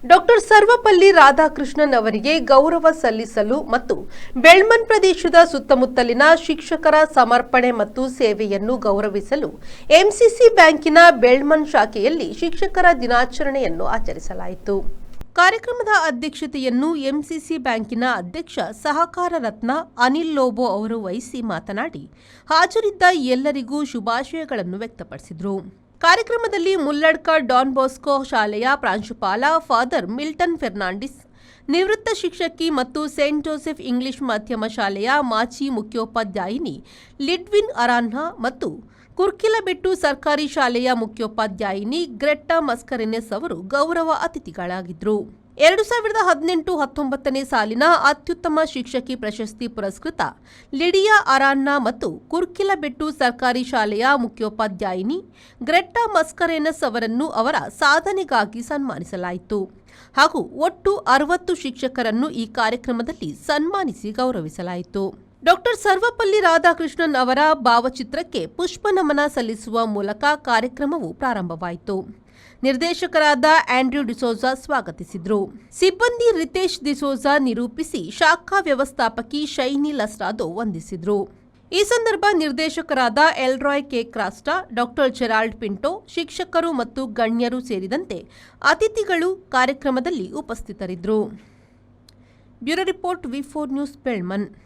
Doctor Sarvepalli Radhakrishnan ಅವರಿಗೆ ಗೌರವ ಸಲ್ಲಿಸಲು ಮತ್ತು ಬೆಳ್ಮನ್ ಪ್ರದೇಶದ ಸುತ್ತಮುತ್ತಲಿನ ಶಿಕ್ಷಕರ ಸಮರ್ಪಣೆ ಮತ್ತು ಸೇವೆಯನ್ನು ಗೌರವಿಸಲು ಎಂಸಿಸಿ ಬ್ಯಾಂಕಿನ ಬೆಳ್ಮನ್ ಶಾಖೆಯಲ್ಲಿ ಶಿಕ್ಷಕರ ದಿನಾಚರಣೆಯನ್ನು ಆಚರಿಸಲಾಯಿತು. ಕಾರ್ಯಕ್ರಮದ ಅಧ್ಯಕ್ಷತೆಯನ್ನು ಎಂಸಿಸಿ ಬ್ಯಾಂಕಿನ ಅಧ್ಯಕ್ಷ ಸಹಕಾರ ರತ್ನ ಅನಿಲ್ ಲೋಬೋ ಅವರು ವಹಿಸಿ ಮಾತನಾಡಿ ಹಾಜರಿದ್ದ ಎಲ್ಲರಿಗೂ ಶುಭಾಶಯಗಳನ್ನು ವ್ಯಕ್ತಪಡಿಸಿದರು. ಕಾರ್ಯಕ್ರಮದಲ್ಲಿ ಮುಲ್ಲಡ್ಕ ಡಾನ್ ಬಾಸ್ಕೋ ಶಾಲೆಯ ಪ್ರಾಂಶುಪಾಲ ಫಾದರ್ ಮಿಲ್ಟನ್ ಫೆರ್ನಾಂಡಿಸ್, ನಿವೃತ್ತ ಶಿಕ್ಷಕಿ ಮತ್ತು ಸೇಂಟ್ ಜೋಸೆಫ್ ಇಂಗ್ಲಿಷ್ ಮಾಧ್ಯಮ ಶಾಲೆಯ ಮಾಜಿ ಮುಖ್ಯೋಪಾಧ್ಯಾಯಿನಿ ಲಿಡ್ವಿನ್ ಅರಾನ್ಹಾ ಮತ್ತು ಕುರ್ಕಿಲಬೆಟ್ಟು ಸರ್ಕಾರಿ ಶಾಲೆಯ ಮುಖ್ಯೋಪಾಧ್ಯಾಯಿನಿ ಗ್ರೆಟ್ಟಾ ಮಸ್ಕರೆನೆಸ್ ಅವರು ಗೌರವ ಅತಿಥಿಗಳಾಗಿದ್ದರು. 2018-19 ಸಾಲಿನ ಅತ್ಯುತ್ತಮ ಶಿಕ್ಷಕಿ ಪ್ರಶಸ್ತಿ ಪುರಸ್ಕೃತ ಲಿಡಿಯಾ ಅರಾನ್ನಾ ಮತ್ತು ಕುರ್ಕಿಲಬೆಟ್ಟು ಸರ್ಕಾರಿ ಶಾಲೆಯ ಮುಖ್ಯೋಪಾಧ್ಯಾಯಿನಿ ಗ್ರೆಟ್ಟಾ ಮಸ್ಕರೆನೆಸ್ ಅವರನ್ನು ಅವರ ಸಾಧನೆಗಾಗಿ ಸನ್ಮಾನಿಸಲಾಯಿತು ಹಾಗೂ ಒಟ್ಟು 60 ಶಿಕ್ಷಕರನ್ನು ಈ ಕಾರ್ಯಕ್ರಮದಲ್ಲಿ ಸನ್ಮಾನಿಸಿ ಗೌರವಿಸಲಾಯಿತು. ಡಾಕ್ಟರ್ ಸರ್ವಪಲ್ಲಿ ರಾಧಾಕೃಷ್ಣನ್ ಅವರ ಭಾವಚಿತ್ರಕ್ಕೆ ಪುಷ್ಪನಮನ ಸಲ್ಲಿಸುವ ಮೂಲಕ ಕಾರ್ಯಕ್ರಮವು ಪ್ರಾರಂಭವಾಯಿತು. ನಿರ್ದೇಶಕರಾದ ಆಂಡ್ರ್ಯೂ ಡಿಸೋಜಾ ಸ್ವಾಗತಿಸಿದರು. ಸಿಬ್ಬಂದಿ ರಿತೇಶ್ ಡಿಸೋಜಾ ನಿರೂಪಿಸಿ ಶಾಖಾ ವ್ಯವಸ್ಥಾಪಕಿ ಶೈನಿ ಲಸ್ರಾದೋ ವಂದಿಸಿದರು. ಈ ಸಂದರ್ಭ ನಿರ್ದೇಶಕರಾದ ಎಲ್ರಾಯ್ ಕೆ ಕ್ರಾಸ್ಟಾ, ಡಾಕ್ಟರ್ ಜೆರಾಲ್ಡ್ ಪಿಂಟೋ, ಶಿಕ್ಷಕರು ಮತ್ತು ಗಣ್ಯರು ಸೇರಿದಂತೆ ಅತಿಥಿಗಳು ಕಾರ್ಯಕ್ರಮದಲ್ಲಿ ಉಪಸ್ಥಿತರಿದ್ದರು. ಬ್ಯೂರೋ ರಿಪೋರ್ಟ್ ವಿ4 ನ್ಯೂಸ್ ಬೆಳ್ಮನ್.